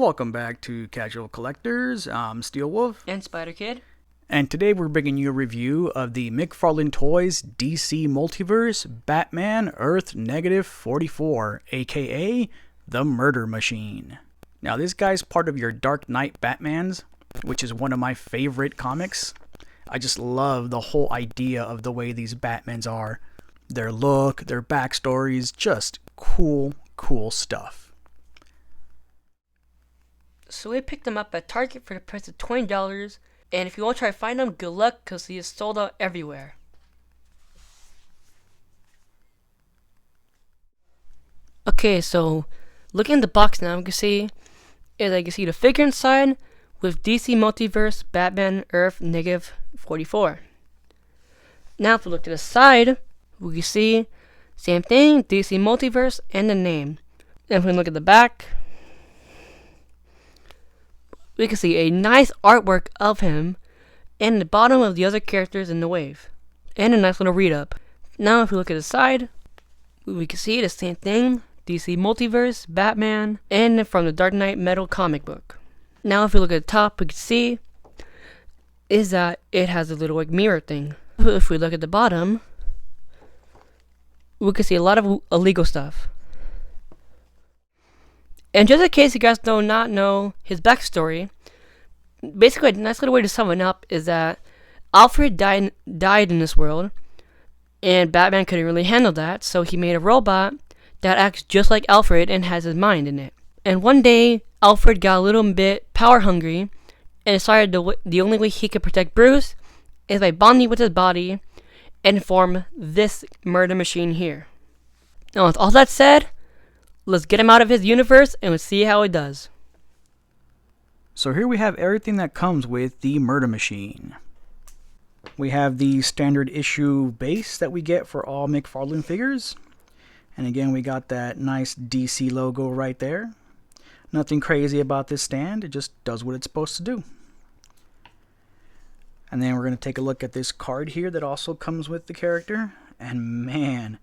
Welcome back to Casual Collectors. I'm Steel Wolf. And Spider Kid. And today we're bringing you a review of the McFarlane Toys DC Multiverse Batman Earth -44, aka The Murder Machine. Now this guy's part of your Dark Knight Batmans, which is one of my favorite comics. I just love the whole idea of the way these Batmans are. Their look, their backstories, just cool stuff. So we picked him up at Target for the price of $20. And if you want to try to find him, good luck because he is sold out everywhere. Okay, so looking at the box now, you can see the figure inside with DC Multiverse Batman Earth -44. Now if we look to the side, we can see same thing, DC Multiverse and the name. Then if we look at the back, we can see a nice artwork of him and the bottom of the other characters in the wave. And a nice little read-up. Now if we look at the side, we can see the same thing. DC Multiverse, Batman, and from the Dark Knight Metal comic book. Now if we look at the top, we can see is that it has a little like mirror thing. If we look at the bottom, we can see a lot of illegal stuff. And just in case you guys do not know his backstory, basically a nice little way to sum it up is that Alfred died in this world, and Batman couldn't really handle that, so he made a robot that acts just like Alfred and has his mind in it. And one day, Alfred got a little bit power hungry and decided the only way he could protect Bruce is by bonding with his body and form this murder machine here. Now with all that said, let's get him out of his universe and let's see how it does. So here we have everything that comes with the Murder Machine. We have the standard issue base that we get for all McFarlane figures. And again, we got that nice DC logo right there. Nothing crazy about this stand, it just does what it's supposed to do. And then we're going to take a look at this card here that also comes with the character. And man,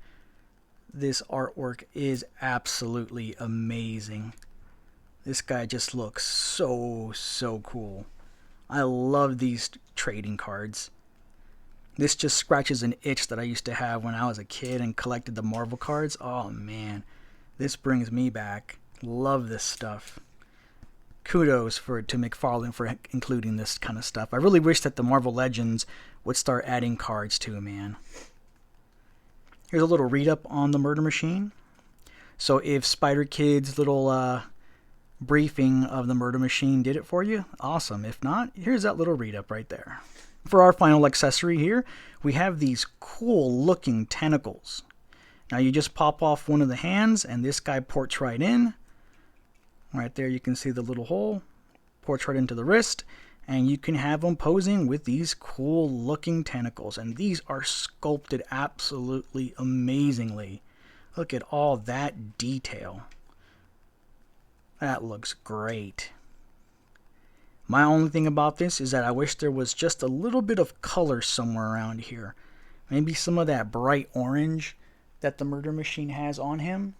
this artwork is absolutely amazing. This guy just looks so cool. I love these trading cards. This just scratches an itch that I used to have when I was a kid and collected the Marvel cards. Oh man, this brings me back. Love this stuff. Kudos to McFarlane for including this kind of stuff. I really wish that the Marvel Legends would start adding cards too, man. Here's a little read-up on the Murder Machine. So if Spider Kid's little briefing of the Murder Machine did it for you, awesome. If not, here's that little read-up right there. For our final accessory here, we have these cool-looking tentacles. Now you just pop off one of the hands, and this guy ports right in. Right there you can see the little hole. Ports right into the wrist. And you can have them posing with these cool looking tentacles. And these are sculpted absolutely amazingly. Look at all that detail. That looks great. My only thing about this is that I wish there was just a little bit of color somewhere around here. Maybe some of that bright orange that the Murder Machine has on him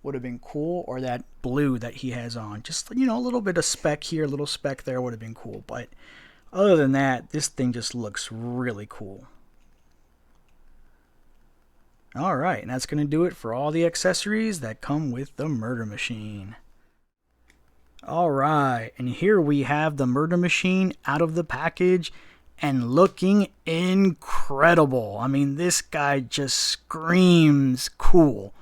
would have been cool, or that blue that he has on. Just, you know, a little bit of speck here, a little speck there would have been cool. But other than that, this thing just looks really cool. Alright, and that's going to do it for all the accessories that come with the Murder Machine. Alright, and here we have the Murder Machine out of the package and looking incredible. I mean, this guy just screams cool.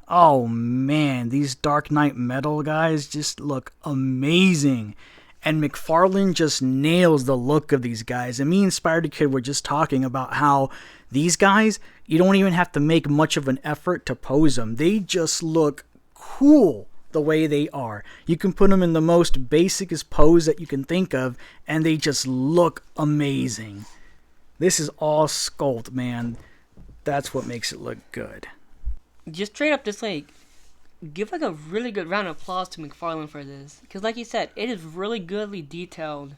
Oh man, these Dark Knight Metal guys just look amazing. And McFarlane just nails the look of these guys. And me and Spider Kid were just talking about how these guys, you don't even have to make much of an effort to pose them. They just look cool the way they are. You can put them in the most basicest pose that you can think of, and they just look amazing. This is all sculpt, man. That's what makes it look good. Just straight up, just like, give like a really good round of applause to McFarlane for this. Because like you said, it is really goodly detailed.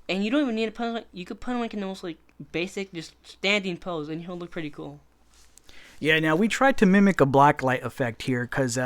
And you don't even need to put him, like, you could put him like in the most like basic, just standing pose, and he'll look pretty cool. Yeah, now we tried to mimic a blacklight effect here, because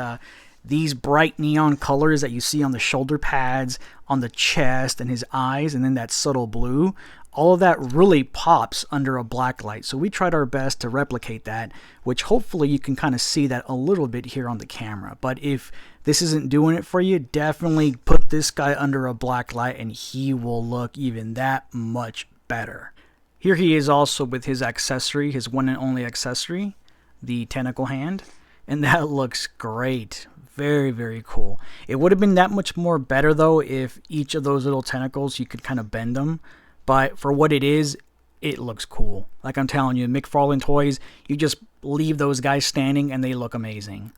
these bright neon colors that you see on the shoulder pads, on the chest, and his eyes, and then that subtle blue, all of that really pops under a black light. So we tried our best to replicate that, which hopefully you can kind of see that a little bit here on the camera. But if this isn't doing it for you, definitely put this guy under a black light and he will look even that much better. Here he is also with his accessory, his one and only accessory, the tentacle hand, and that looks great. Very, very cool. It would have been that much more better though if each of those little tentacles, you could kind of bend them. But for what it is, it looks cool. Like I'm telling you, McFarlane toys, you just leave those guys standing and they look amazing.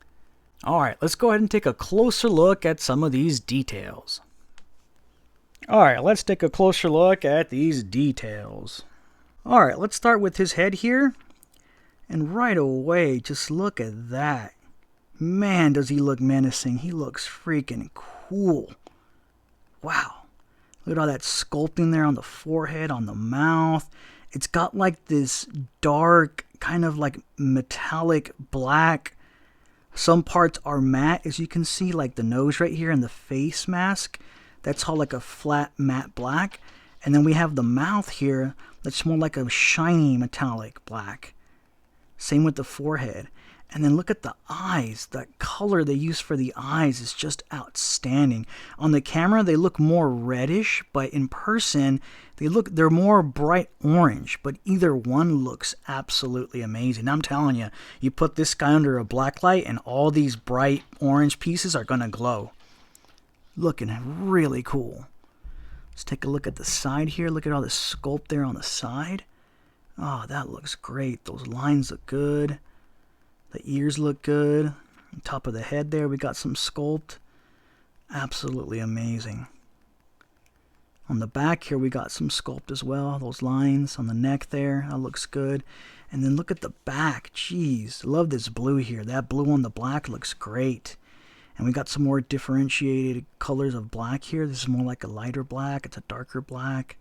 Alright, let's go ahead and take a closer look at some of these details. Alright, let's take a closer look at these details. Alright, let's start with his head here. And right away, just look at that. Man, does he look menacing. He looks freaking cool. Wow. Look at all that sculpting there on the forehead, on the mouth. It's got like this dark, kind of like metallic black. Some parts are matte, as you can see, like the nose right here and the face mask. That's all like a flat matte black. And then we have the mouth here that's more like a shiny metallic black. Same with the forehead. And then look at the eyes. That color they use for the eyes is just outstanding. On the camera, they look more reddish, but in person, they're more bright orange. But either one looks absolutely amazing. I'm telling you, you put this guy under a black light and all these bright orange pieces are going to glow. Looking really cool. Let's take a look at the side here. Look at all the sculpt there on the side. Oh, that looks great. Those lines look good. The ears look good. On top of the head there, we got some sculpt. Absolutely amazing. On the back here, we got some sculpt as well. Those lines on the neck there, that looks good. And then look at the back. Jeez, love this blue here. That blue on the black looks great. And we got some more differentiated colors of black here. This is more like a lighter black. It's a darker black.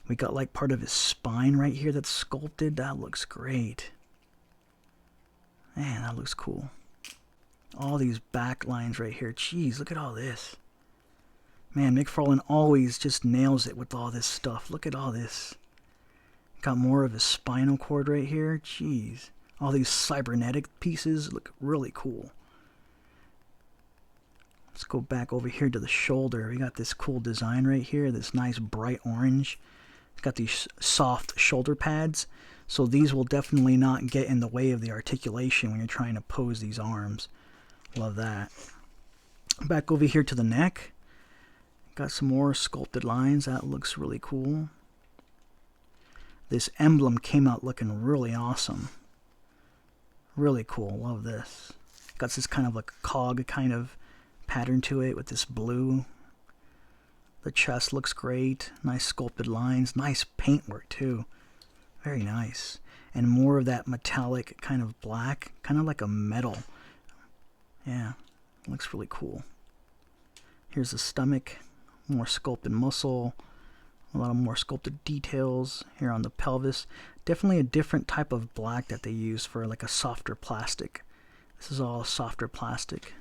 We got like part of his spine right here that's sculpted. That looks great. Man, that looks cool. All these back lines right here. Jeez, look at all this. Man, McFarlane always just nails it with all this stuff. Look at all this. Got more of his spinal cord right here. Jeez. All these cybernetic pieces look really cool. Let's go back over here to the shoulder. We got this cool design right here. This nice bright orange. It's got these soft shoulder pads. So these will definitely not get in the way of the articulation when you're trying to pose these arms. Love that. Back over here to the neck. Got some more sculpted lines. That looks really cool. This emblem came out looking really awesome. Really cool. Love this. Got this kind of like cog kind of pattern to it with this blue. The chest looks great. Nice sculpted lines. Nice paintwork too. Very nice. And more of that metallic kind of black. Kind of like a metal. Yeah. Looks really cool. Here's the stomach. More sculpted muscle. A lot of more sculpted details here on the pelvis. Definitely a different type of black that they use for like a softer plastic. This is all softer plastic.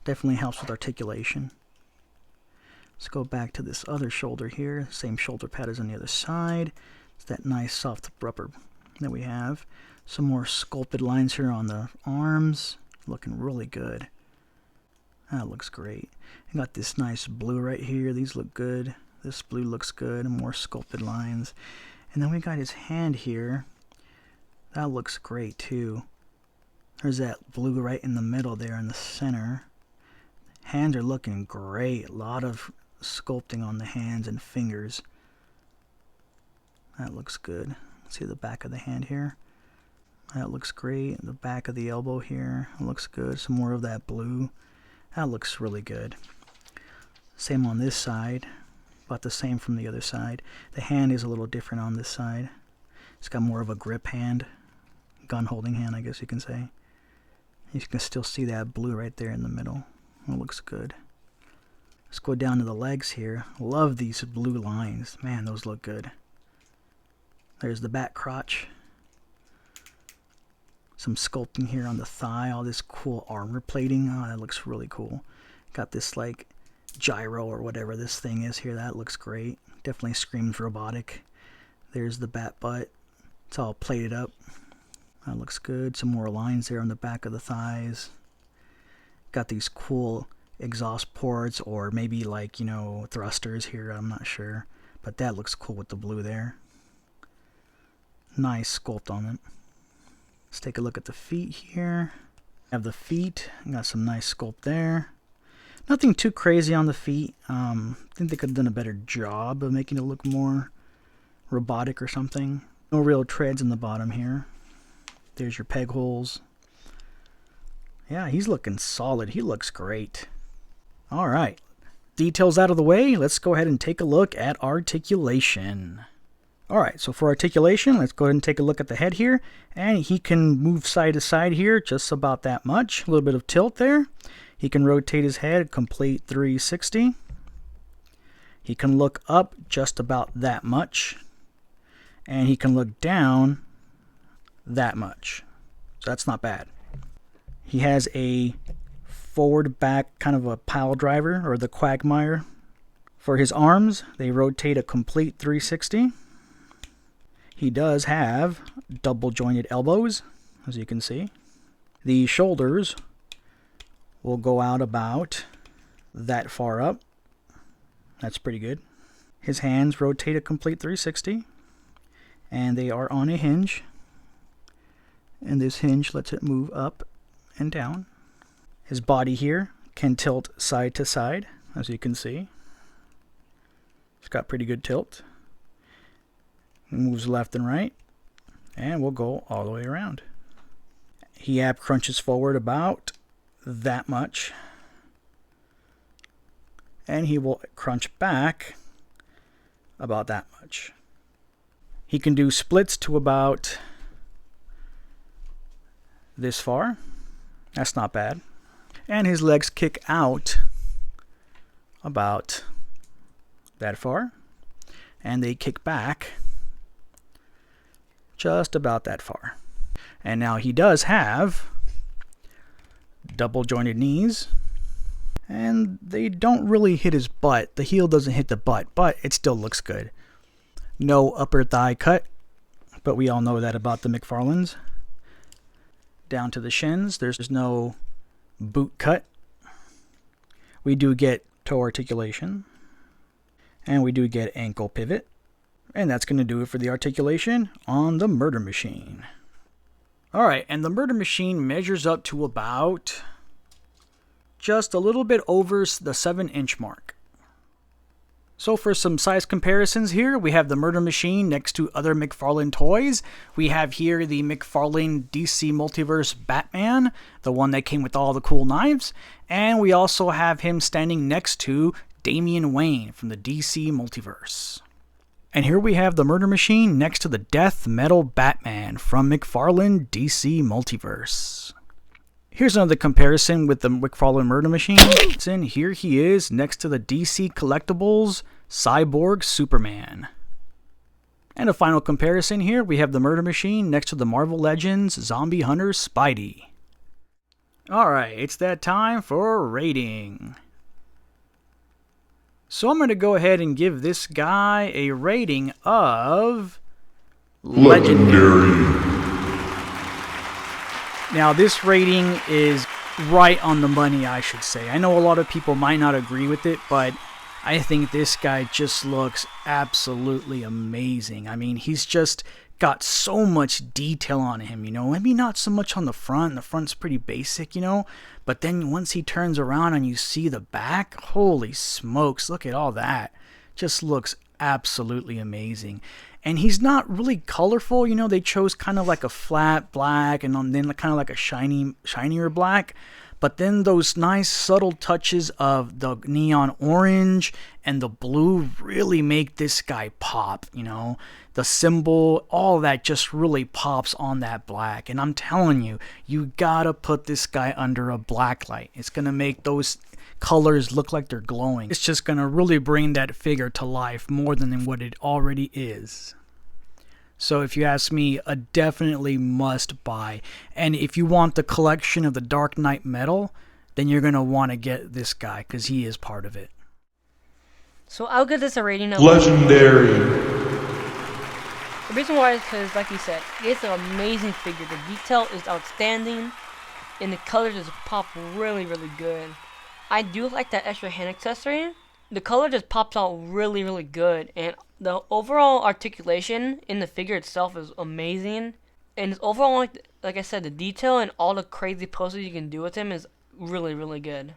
Definitely helps with articulation. Let's go back to this other shoulder here. Same shoulder pad as on the other side. It's that nice soft rubber that we have. Some more sculpted lines here on the arms. Looking really good. That looks great. I got this nice blue right here. These look good. This blue looks good. And more sculpted lines. And then we got his hand here. That looks great too. There's that blue right in the middle there in the center. Hands are looking great. A lot of sculpting on the hands and fingers. That looks good. See the back of the hand here. That looks great. The back of the elbow here looks good. Some more of that blue. That looks really good. Same on this side. About the same from the other side. The hand is a little different on this side. It's got more of a grip hand. Gun holding hand, I guess you can say. You can still see that blue right there in the middle. It looks good. Let's go down to the legs here. Love these blue lines. Man, those look good. There's the back crotch. Some sculpting here on the thigh, all this cool armor plating. Oh, that looks really cool. Got this like gyro or whatever this thing is here. That looks great. Definitely screams robotic. There's the bat butt. It's all plated up. That looks good. Some more lines there on the back of the thighs. Got these cool exhaust ports, or maybe like, you know, thrusters here. I'm not sure. But that looks cool with the blue there. Nice sculpt on it. Let's take a look at the feet here. Have the feet. Got some nice sculpt there. Nothing too crazy on the feet. I think they could have done a better job of making it look more robotic or something. No real treads in the bottom here. There's your peg holes. Yeah, he's looking solid. He looks great. All right. Details out of the way. Let's go ahead and take a look at articulation. All right, so for articulation, let's go ahead and take a look at the head here. And he can move side to side here just about that much. A little bit of tilt there. He can rotate his head a complete 360. He can look up just about that much. And he can look down that much. So that's not bad. He has a forward back kind of a pile driver, or the quagmire. For his arms, they rotate a complete 360. He does have double jointed elbows, as you can see. The shoulders will go out about that far up. That's pretty good. His hands rotate a complete 360, and they are on a hinge. And this hinge lets it move up and down. His body here can tilt side to side, as you can see. It's got pretty good tilt. It moves left and right, and we'll go all the way around. He ab crunches forward about that much, and he will crunch back about that much. He can do splits to about this far. That's not bad. And his legs kick out about that far, and they kick back just about that far. And now he does have double jointed knees, and they don't really hit his butt. The heel doesn't hit the butt, but it still looks good. No upper thigh cut, but we all know that about the McFarlands. Down to the shins, there's no boot cut. We do get toe articulation, and we do get ankle pivot. And that's going to do it for the articulation on the Murder Machine. Alright, and the Murder Machine measures up to about just a little bit over the 7-inch mark. So for some size comparisons here, we have the Murder Machine next to other McFarlane toys. We have here the McFarlane DC Multiverse Batman, the one that came with all the cool knives. And we also have him standing next to Damian Wayne from the DC Multiverse. And here we have the Murder Machine next to the Death Metal Batman from McFarlane DC Multiverse. Here's another comparison with the McFarlane Murder Machine. And here he is next to the DC Collectibles Cyborg Superman. And a final comparison here, we have the Murder Machine next to the Marvel Legends Zombie Hunter Spidey. Alright, it's that time for rating. So I'm going to go ahead and give this guy a rating of Legendary. Now this rating is right on the money, I should say. I know a lot of people might not agree with it, but I think this guy just looks absolutely amazing. I mean, he's just got so much detail on him, you know. Maybe not so much on the front. The front's pretty basic, you know. But then once he turns around and you see the back, holy smokes, look at all that. Just looks absolutely amazing. And he's not really colorful, you know. They chose kind of like a flat black and then kind of like a shinier black. But then those nice subtle touches of the neon orange and the blue really make this guy pop, you know. The symbol, all that just really pops on that black. And I'm telling you, you gotta put this guy under a black light. It's gonna make those colors look like they're glowing. It's just gonna really bring that figure to life more than what it already is. So if you ask me, a definitely must buy. And if you want the collection of the Dark Knight metal, then you're going to want to get this guy because he is part of it. So I'll give this a rating of Legendary. The reason why is because, like you said, it's an amazing figure. The detail is outstanding, and the colors just pop really, really good. I do like that extra hand accessory. The color just pops out really, really good, and the overall articulation in the figure itself is amazing. And overall, like I said, the detail and all the crazy poses you can do with him is really, really good.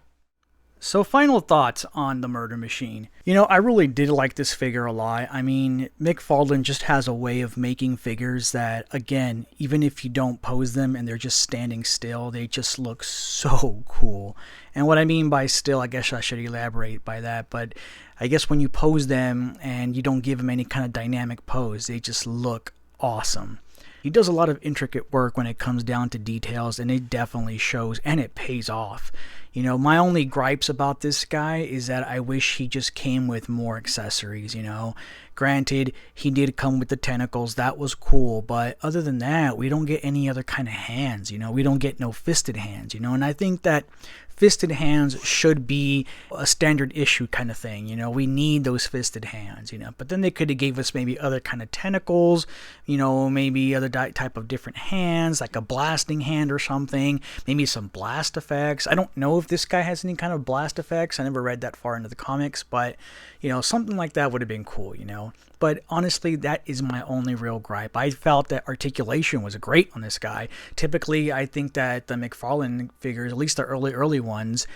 So final thoughts on the Murder Machine. You know, I really did like this figure a lot. I mean, McFarlane just has a way of making figures that, again, even if you don't pose them and they're just standing still, they just look so cool. And what I mean by still, I guess I should elaborate by that, but I guess when you pose them and you don't give them any kind of dynamic pose, they just look awesome. He does a lot of intricate work when it comes down to details, and it definitely shows, and it pays off. You know, my only gripes about this guy is that I wish he just came with more accessories, you know. Granted, he did come with the tentacles, that was cool, but other than that, we don't get any other kind of hands, you know. We don't get no fisted hands, you know, and I think that fisted hands should be a standard issue kind of thing, you know. We need those fisted hands, you know. But then they could have gave us maybe other kind of tentacles, you know, maybe other type of different hands, like a blasting hand or something, maybe some blast effects. I don't know if this guy has any kind of blast effects. I never read that far into the comics, but, you know, something like that would have been cool, you know. But honestly, that is my only real gripe. I felt that articulation was great on this guy. Typically, I think that the McFarlane figures, at least the early ones,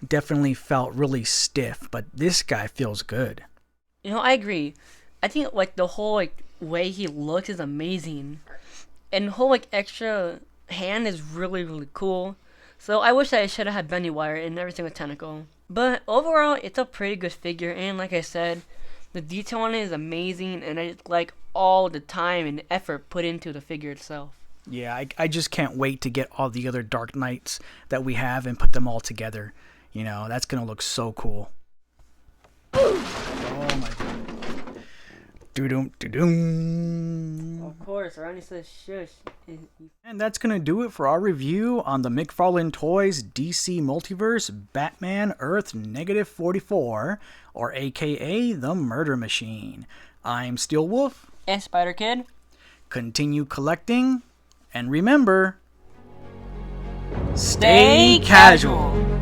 definitely felt really stiff. But this guy feels good. You know, I agree. I think like the whole way he looks is amazing, and the whole extra hand is really, really cool. So I wish that I should have had bendy wire in every single tentacle. But overall, it's a pretty good figure, and like I said, the detail on it is amazing, and I just like all the time and effort put into the figure itself. Yeah, I just can't wait to get all the other Dark Knights that we have and put them all together. You know, that's going to look so cool. Oh my god. Doo-doom, doo-doom. Of course, Ronnie says shush. And that's going to do it for our review on the McFarlane Toys DC Multiverse Batman Earth -44, or aka the Murder Machine. I'm Steel Wolf. And Spider Kid. Continue collecting, and remember, stay casual.